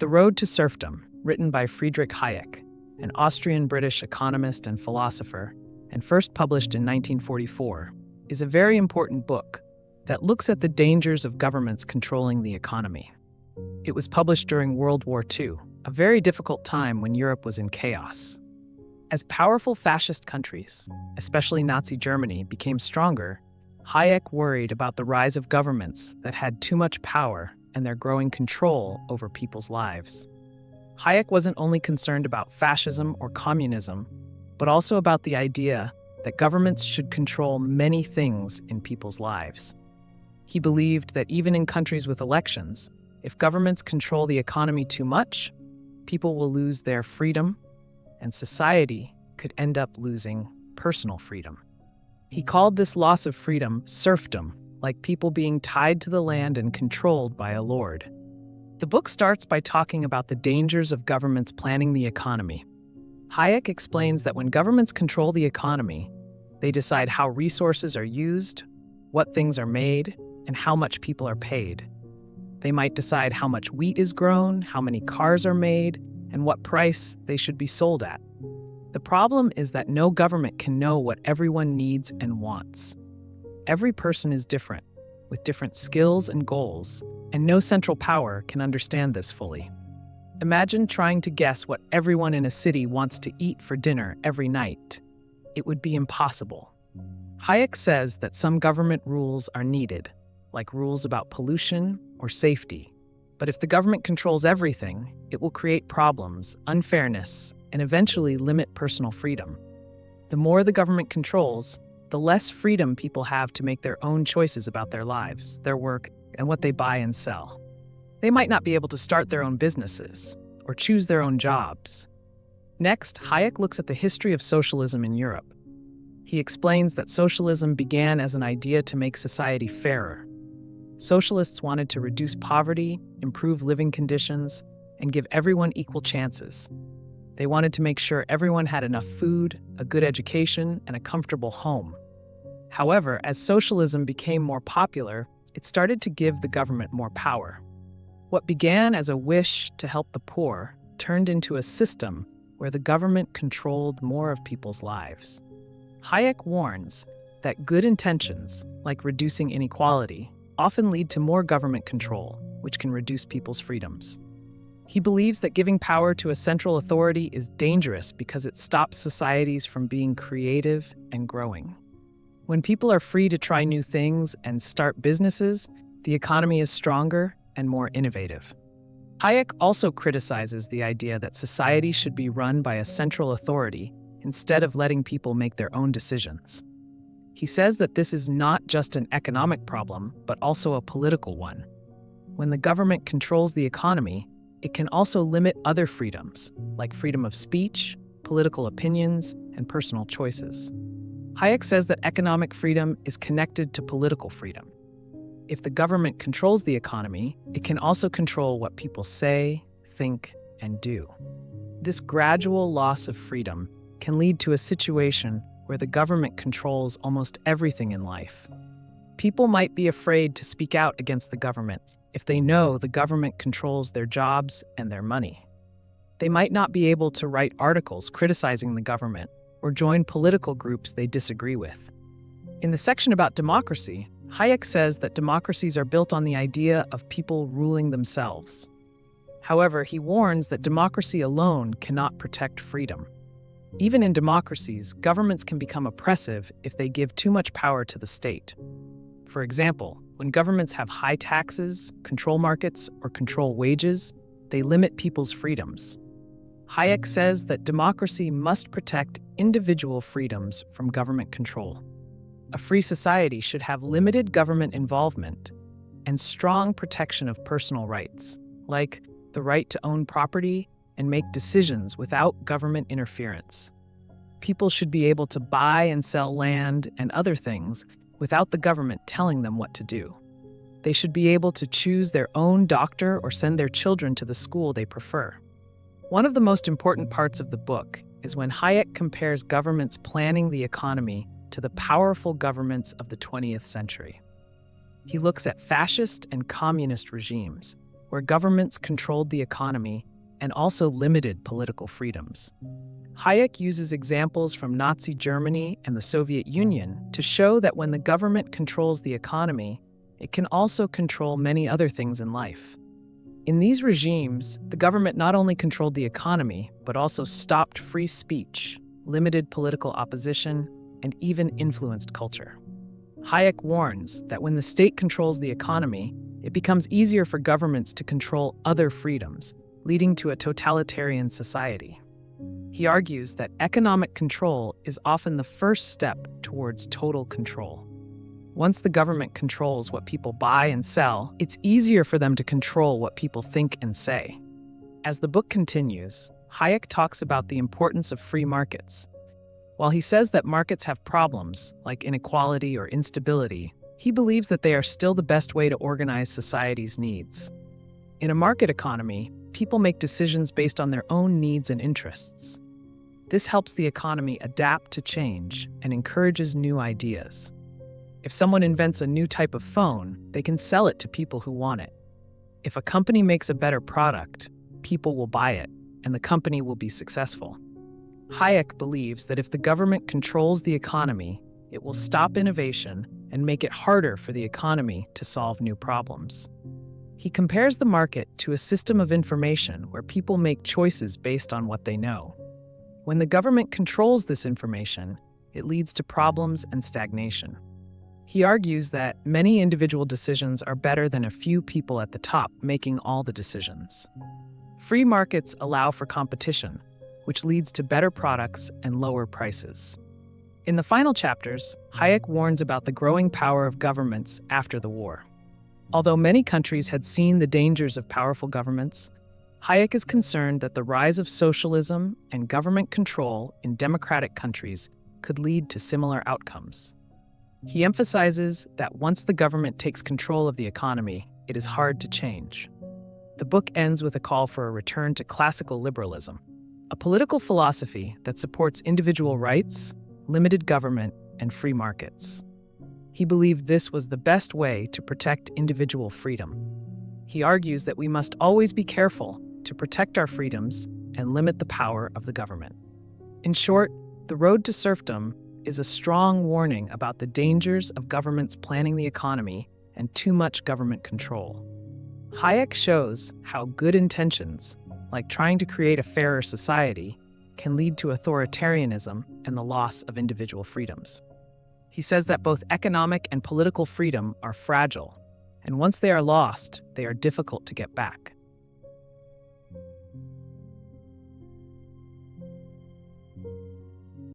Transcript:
The Road to Serfdom, written by Friedrich Hayek, an Austrian-British economist and philosopher, and first published in 1944, is a very important book that looks at the dangers of governments controlling the economy. It was published during World War II, a very difficult time when Europe was in chaos. As powerful fascist countries, especially Nazi Germany, became stronger, Hayek worried about the rise of governments that had too much power and their growing control over people's lives. Hayek wasn't only concerned about fascism or communism, but also about the idea that governments should control many things in people's lives. He believed that even in countries with elections, if governments control the economy too much, people will lose their freedom, and society could end up losing personal freedom. He called this loss of freedom serfdom, like people being tied to the land and controlled by a lord. The book starts by talking about the dangers of governments planning the economy. Hayek explains that when governments control the economy, they decide how resources are used, what things are made, and how much people are paid. They might decide how much wheat is grown, how many cars are made, and what price they should be sold at. The problem is that no government can know what everyone needs and wants. Every person is different, with different skills and goals, and no central power can understand this fully. Imagine trying to guess what everyone in a city wants to eat for dinner every night. It would be impossible. Hayek says that some government rules are needed, like rules about pollution or safety. But if the government controls everything, it will create problems, unfairness, and eventually limit personal freedom. The more the government controls, the less freedom people have to make their own choices about their lives, their work, and what they buy and sell. They might not be able to start their own businesses or choose their own jobs. Next, Hayek looks at the history of socialism in Europe. He explains that socialism began as an idea to make society fairer. Socialists wanted to reduce poverty, improve living conditions, and give everyone equal chances. They wanted to make sure everyone had enough food, a good education, and a comfortable home. However, as socialism became more popular, it started to give the government more power. What began as a wish to help the poor turned into a system where the government controlled more of people's lives. Hayek warns that good intentions, like reducing inequality, often lead to more government control, which can reduce people's freedoms. He believes that giving power to a central authority is dangerous because it stops societies from being creative and growing. When people are free to try new things and start businesses, the economy is stronger and more innovative. Hayek also criticizes the idea that society should be run by a central authority instead of letting people make their own decisions. He says that this is not just an economic problem, but also a political one. When the government controls the economy, it can also limit other freedoms, like freedom of speech, political opinions, and personal choices. Hayek says that economic freedom is connected to political freedom. If the government controls the economy, it can also control what people say, think, and do. This gradual loss of freedom can lead to a situation where the government controls almost everything in life. People might be afraid to speak out against the government if they know the government controls their jobs and their money. They might not be able to write articles criticizing the government or join political groups they disagree with. In the section about democracy, Hayek says that democracies are built on the idea of people ruling themselves. However, he warns that democracy alone cannot protect freedom. Even in democracies, governments can become oppressive if they give too much power to the state. For example, when governments have high taxes, control markets, or control wages, they limit people's freedoms. Hayek says that democracy must protect individual freedoms from government control. A free society should have limited government involvement and strong protection of personal rights, like the right to own property and make decisions without government interference. People should be able to buy and sell land and other things without the government telling them what to do. They should be able to choose their own doctor or send their children to the school they prefer. One of the most important parts of the book is when Hayek compares governments planning the economy to the powerful governments of the 20th century. He looks at fascist and communist regimes, where governments controlled the economy and also limited political freedoms. Hayek uses examples from Nazi Germany and the Soviet Union to show that when the government controls the economy, it can also control many other things in life. In these regimes, the government not only controlled the economy, but also stopped free speech, limited political opposition, and even influenced culture. Hayek warns that when the state controls the economy, it becomes easier for governments to control other freedoms, leading to a totalitarian society. He argues that economic control is often the first step towards total control. Once the government controls what people buy and sell, it's easier for them to control what people think and say. As the book continues, Hayek talks about the importance of free markets. While he says that markets have problems, like inequality or instability, he believes that they are still the best way to organize society's needs. In a market economy, people make decisions based on their own needs and interests. This helps the economy adapt to change and encourages new ideas. If someone invents a new type of phone, they can sell it to people who want it. If a company makes a better product, people will buy it, and the company will be successful. Hayek believes that if the government controls the economy, it will stop innovation and make it harder for the economy to solve new problems. He compares the market to a system of information where people make choices based on what they know. When the government controls this information, it leads to problems and stagnation. He argues that many individual decisions are better than a few people at the top making all the decisions. Free markets allow for competition, which leads to better products and lower prices. In the final chapters, Hayek warns about the growing power of governments after the war. Although many countries had seen the dangers of powerful governments, Hayek is concerned that the rise of socialism and government control in democratic countries could lead to similar outcomes. He emphasizes that once the government takes control of the economy, it is hard to change. The book ends with a call for a return to classical liberalism, a political philosophy that supports individual rights, limited government, and free markets. He believed this was the best way to protect individual freedom. He argues that we must always be careful to protect our freedoms and limit the power of the government. In short, The Road to Serfdom is a strong warning about the dangers of governments planning the economy and too much government control. Hayek shows how good intentions, like trying to create a fairer society, can lead to authoritarianism and the loss of individual freedoms. He says that both economic and political freedom are fragile, and once they are lost, they are difficult to get back.